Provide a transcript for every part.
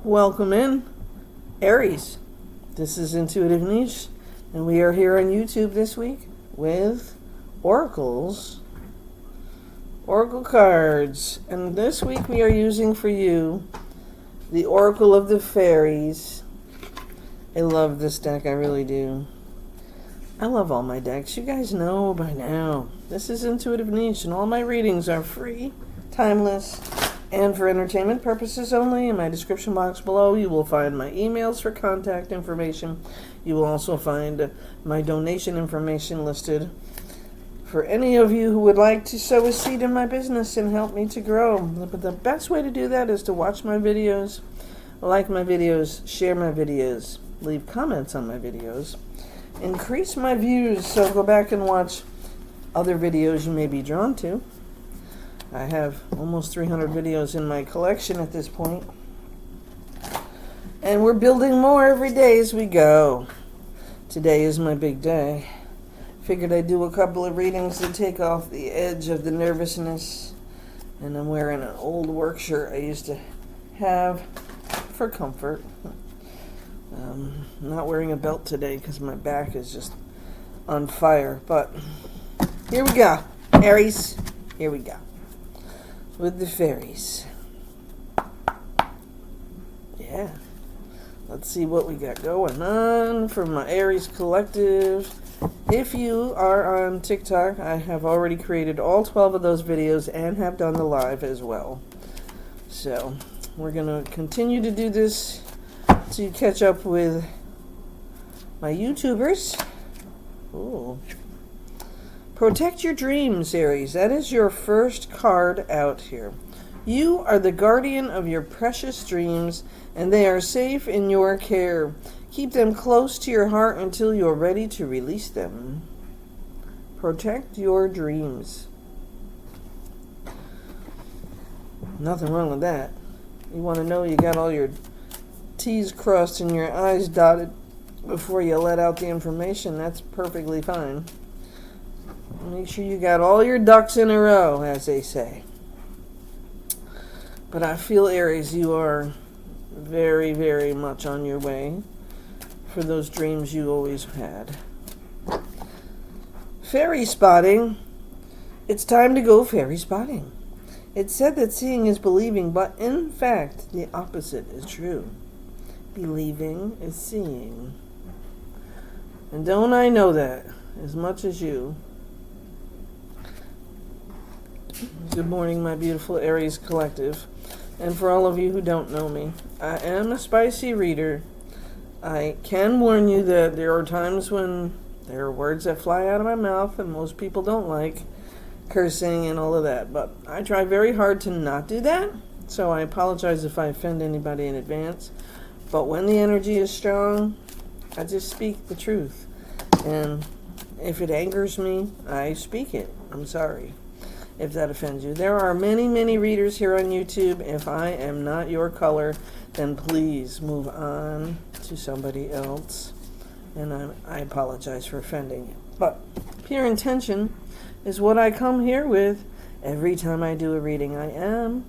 Welcome in, Aries. This is Intuitive Niche, and we are here on YouTube this week with Oracle cards. And this week we are using for you the Oracle of the Fairies. I love this deck, I really do. I love all my decks. You guys know by now. This is Intuitive Niche, and all my readings are free, timeless, and for entertainment purposes only. In my description box below, you will find my emails for contact information. You will also find my donation information listed for any of you who would like to sow a seed in my business and help me to grow. But the best way to do that is to watch my videos, like my videos, share my videos, leave comments on my videos, increase my views. So go back and watch other videos you may be drawn to. I have almost 300 videos in my collection at this point. And we're building more every day as we go. Today is my big day. Figured I'd do a couple of readings to take off the edge of the nervousness. And I'm wearing an old work shirt I used to have for comfort. I'm not wearing a belt today because my back is just on fire. But here we go, Aries. Here we go. With the fairies. Yeah. Let's see what we got going on from my Aries collective. If you are on TikTok, I have already created all 12 of those videos and have done the live as well. So we're going to continue to do this to catch up with my YouTubers. Ooh. Protect your dreams, Aries. That is your first card out here. You are the guardian of your precious dreams, and they are safe in your care. Keep them close to your heart until you're ready to release them. Protect your dreams. Nothing wrong with that. You want to know you got all your T's crossed and your I's dotted before you let out the information. That's perfectly fine. Make sure you got all your ducks in a row, as they say. But I feel, Aries, you are very, very much on your way for those dreams you always had. Fairy spotting. It's time to go fairy spotting. It's said that seeing is believing, but in fact, the opposite is true. Believing is seeing. And don't I know that as much as you? Good morning, my beautiful Aries collective. And for all of you who don't know me, I am a spicy reader. I can warn you that there are times when there are words that fly out of my mouth and most people don't like, cursing and all of that. But I try very hard to not do that, so I apologize if I offend anybody in advance. But when the energy is strong, I just speak the truth. And if it angers me, I speak it. I'm sorry if that offends you. There are many, many readers here on YouTube. If I am not your color, then please move on to somebody else. And I apologize for offending you. But pure intention is what I come here with every time I do a reading. I am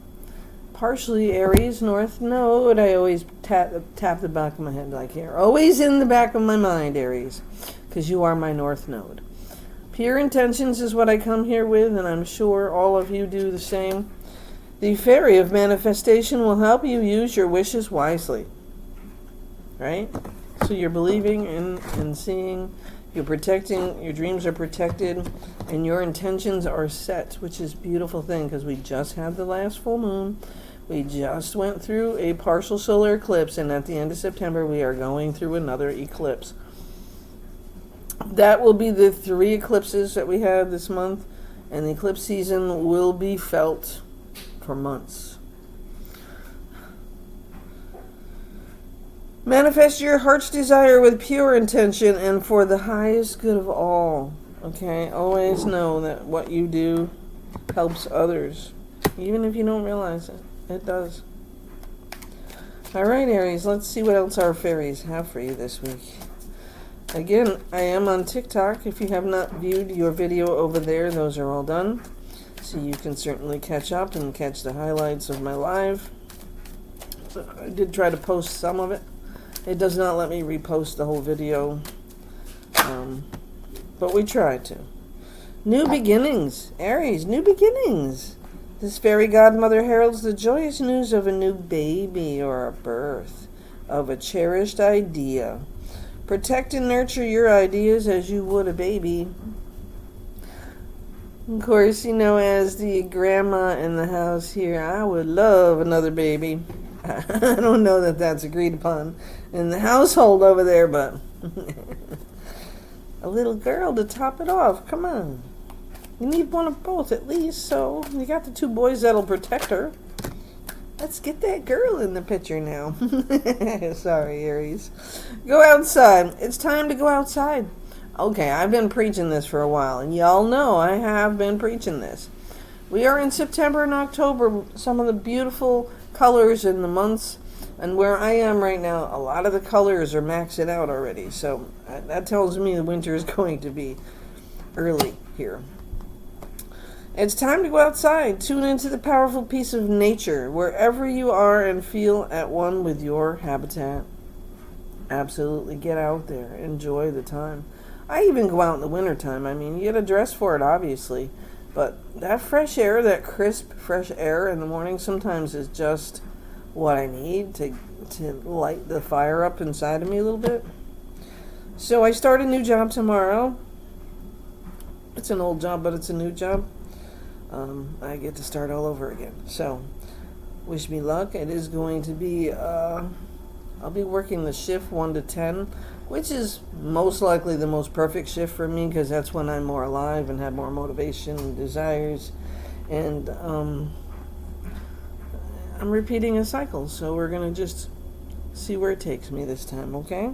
partially Aries, North Node. I always tap the back of my head like here. Always in the back of my mind, Aries, because you are my North Node. Pure intentions is what I come here with, and I'm sure all of you do the same. The fairy of manifestation will help you use your wishes wisely. Right? So you're believing and seeing, you're protecting, your dreams are protected, and your intentions are set, which is a beautiful thing because we just had the last full moon. We just went through a partial solar eclipse, and at the end of September, we are going through another eclipse. That will be the 3 eclipses that we have this month, and the eclipse season will be felt for months. Manifest your heart's desire with pure intention and for the highest good of all. Okay? Always know that what you do helps others, even if you don't realize it. It does. All right, Aries, let's see what else our fairies have for you this week. Again, I am on TikTok. If you have not viewed your video over there, those are all done. So you can certainly catch up and catch the highlights of my live. I did try to post some of it. It does not let me repost the whole video, but we tried to. New beginnings. Aries, new beginnings. This fairy godmother heralds the joyous news of a new baby or a birth of a cherished idea. Protect and nurture your ideas as you would a baby. Of course, as the grandma in the house here, I would love another baby. I don't know that that's agreed upon in the household over there, but a little girl to top it off. Come on. You need one of both at least, so you got the 2 boys that'll protect her. Let's get that girl in the picture now. Sorry, Aries. Go outside. It's time to go outside. Okay, I've been preaching this for a while, and y'all know I have been preaching this. We are in September and October, some of the beautiful colors in the months, and where I am right now, a lot of the colors are maxing out already, so that tells me the winter is going to be early here. It's time to go outside. Tune into the powerful piece of nature wherever you are and feel at one with your habitat. Absolutely get out there. Enjoy the time. I even go out in the wintertime. I mean, you get a dress for it, obviously. But that fresh air, that crisp, fresh air in the morning sometimes is just what I need to light the fire up inside of me a little bit. So I start a new job tomorrow. It's an old job, but it's a new job. I get to start all over again. So, wish me luck. It is going to be, I'll be working the shift 1 to 10, which is most likely the most perfect shift for me because that's when I'm more alive and have more motivation and desires. And I'm repeating a cycle, so we're going to just see where it takes me this time, okay?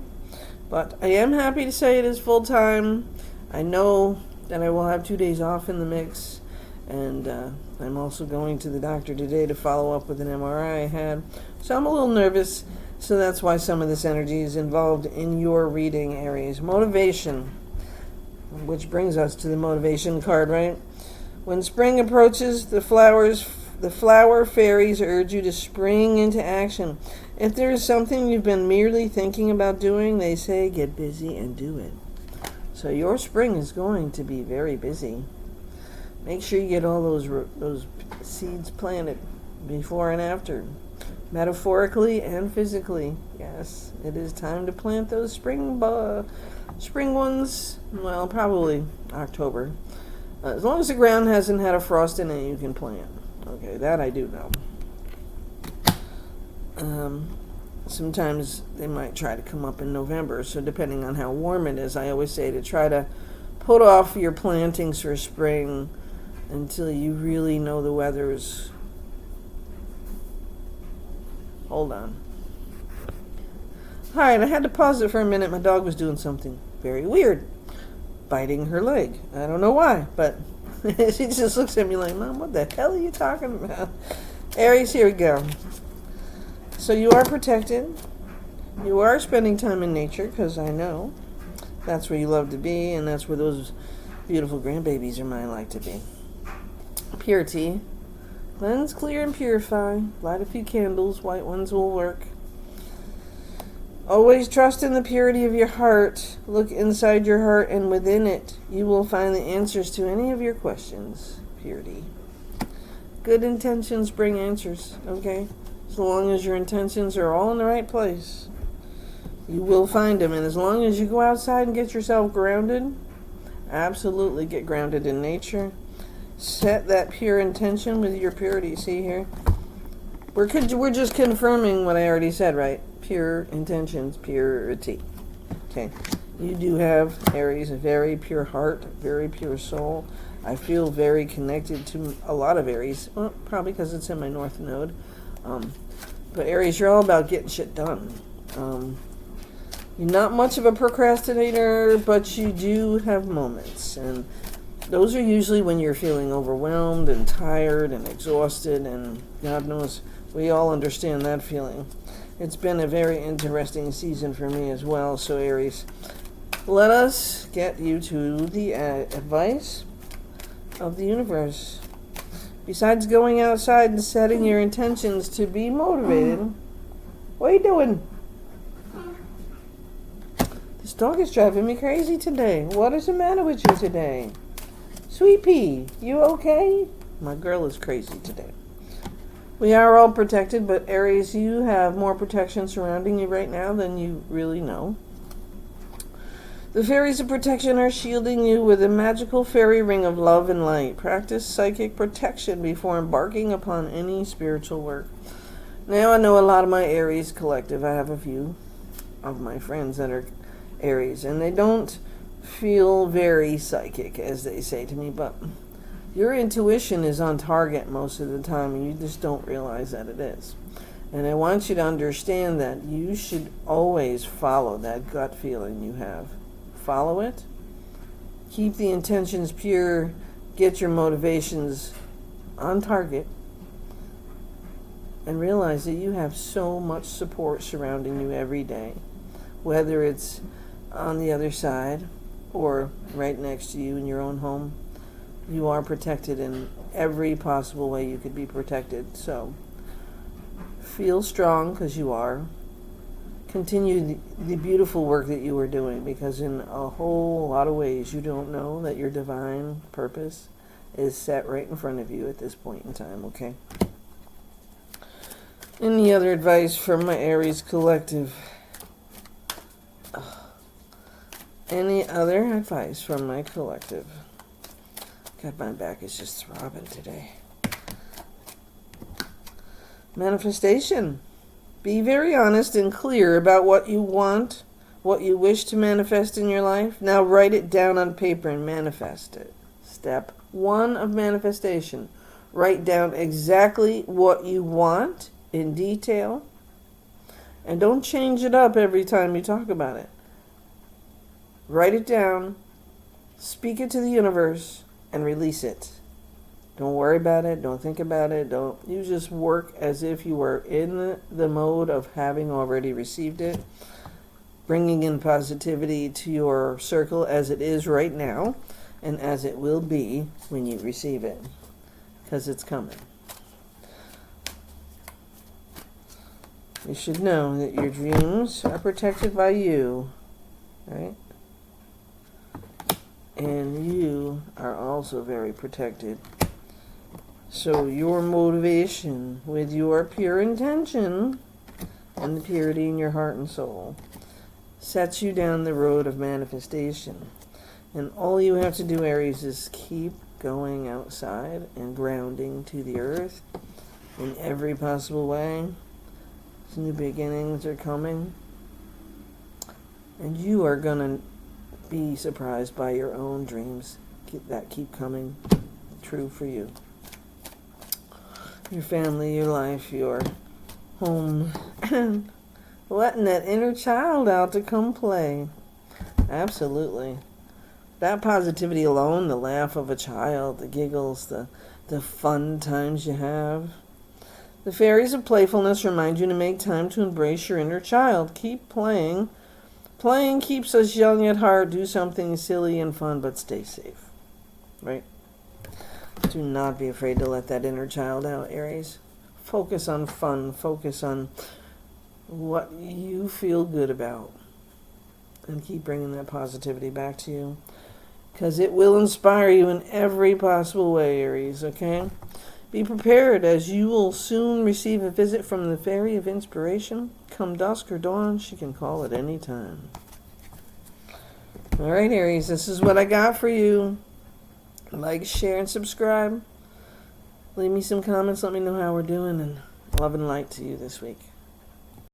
But I am happy to say it is full-time. I know that I will have 2 days off in the mix. And I'm also going to the doctor today to follow up with an MRI I had. So I'm a little nervous. So that's why some of this energy is involved in your reading, Aries. Motivation, which brings us to the motivation card, right? When spring approaches, the flower fairies urge you to spring into action. If there is something you've been merely thinking about doing, they say get busy and do it. So your spring is going to be very busy. Make sure you get all those seeds planted before and after, metaphorically and physically. Yes, it is time to plant those spring ones. Well, probably October. As long as the ground hasn't had a frost in it, you can plant. Okay, that I do know. Sometimes they might try to come up in November, so depending on how warm it is, I always say to try to put off your plantings for spring until you really know the weather's. Hold on. Alright, I had to pause it for a minute. My dog was doing something very weird. Biting her leg. I don't know why, but she just looks at me like, Mom, what the hell are you talking about? Aries, here we go. So you are protected. You are spending time in nature, because I know that's where you love to be, and that's where those beautiful grandbabies of mine like to be. Purity. Cleanse, clear, and purify. Light a few candles. White ones will work. Always trust in the purity of your heart. Look inside your heart, and within it, you will find the answers to any of your questions. Purity. Good intentions bring answers, okay? As long as your intentions are all in the right place, you will find them. And as long as you go outside and get yourself grounded, absolutely get grounded in nature. Set that pure intention with your purity. See here? We're just confirming what I already said, right? Pure intentions, purity. Okay. You do have, Aries, a very pure heart, very pure soul. I feel very connected to a lot of Aries. Well, probably because it's in my North Node. But Aries, you're all about getting shit done. You're not much of a procrastinator, but you do have moments. And those are usually when you're feeling overwhelmed and tired and exhausted, and God knows we all understand that feeling. It's been a very interesting season for me as well. So Aries, let us get you to the advice of the universe. Besides going outside and setting your intentions to be motivated, What are you doing? This dog is driving me crazy today. What is the matter with you today? Sweet Pea, you okay? My girl is crazy today. We are all protected, but Aries, you have more protection surrounding you right now than you really know. The fairies of protection are shielding you with a magical fairy ring of love and light. Practice psychic protection before embarking upon any spiritual work. Now I know a lot of my Aries collective. I have a few of my friends that are Aries, and they don't feel very psychic, as they say to me, but your intuition is on target most of the time, and you just don't realize that it is. And I want you to understand that you should always follow that gut feeling you have. Follow it. Keep the intentions pure. Get your motivations on target. And realize that you have so much support surrounding you every day. Whether it's on the other side or right next to you in your own home, you are protected in every possible way you could be protected. So feel strong, because you are. Continue the beautiful work that you are doing, because in a whole lot of ways you don't know that your divine purpose is set right in front of you at this point in time, okay? Any other advice from my Aries collective? Any other advice from my collective? God, my back is just throbbing today. Manifestation. Be very honest and clear about what you want, what you wish to manifest in your life. Now write it down on paper and manifest it. Step 1 of manifestation. Write down exactly what you want in detail. And don't change it up every time you talk about it. Write it down, speak it to the universe, and release it. Don't worry about it. Don't think about it. You just work as if you were in the mode of having already received it, bringing in positivity to your circle as it is right now and as it will be when you receive it, because it's coming. You should know that your dreams are protected by you, right? And you are also very protected. So your motivation with your pure intention and the purity in your heart and soul sets you down the road of manifestation. And all you have to do, Aries, is keep going outside and grounding to the earth in every possible way. New beginnings are coming. And you are going to be surprised by your own dreams that keep coming true for you. Your family, your life, your home, and letting that inner child out to come play. Absolutely. That positivity alone, the laugh of a child, the giggles, the fun times you have. The fairies of playfulness remind you to make time to embrace your inner child. Keep playing. Playing keeps us young at heart. Do something silly and fun, but stay safe. Right? Do not be afraid to let that inner child out, Aries. Focus on fun. Focus on what you feel good about. And keep bringing that positivity back to you. Because it will inspire you in every possible way, Aries, okay? Be prepared, as you will soon receive a visit from the Fairy of Inspiration. Come dusk or dawn, she can call at any time. All right, Aries, this is what I got for you. Like, share, and subscribe. Leave me some comments. Let me know how we're doing. And love and light to you this week.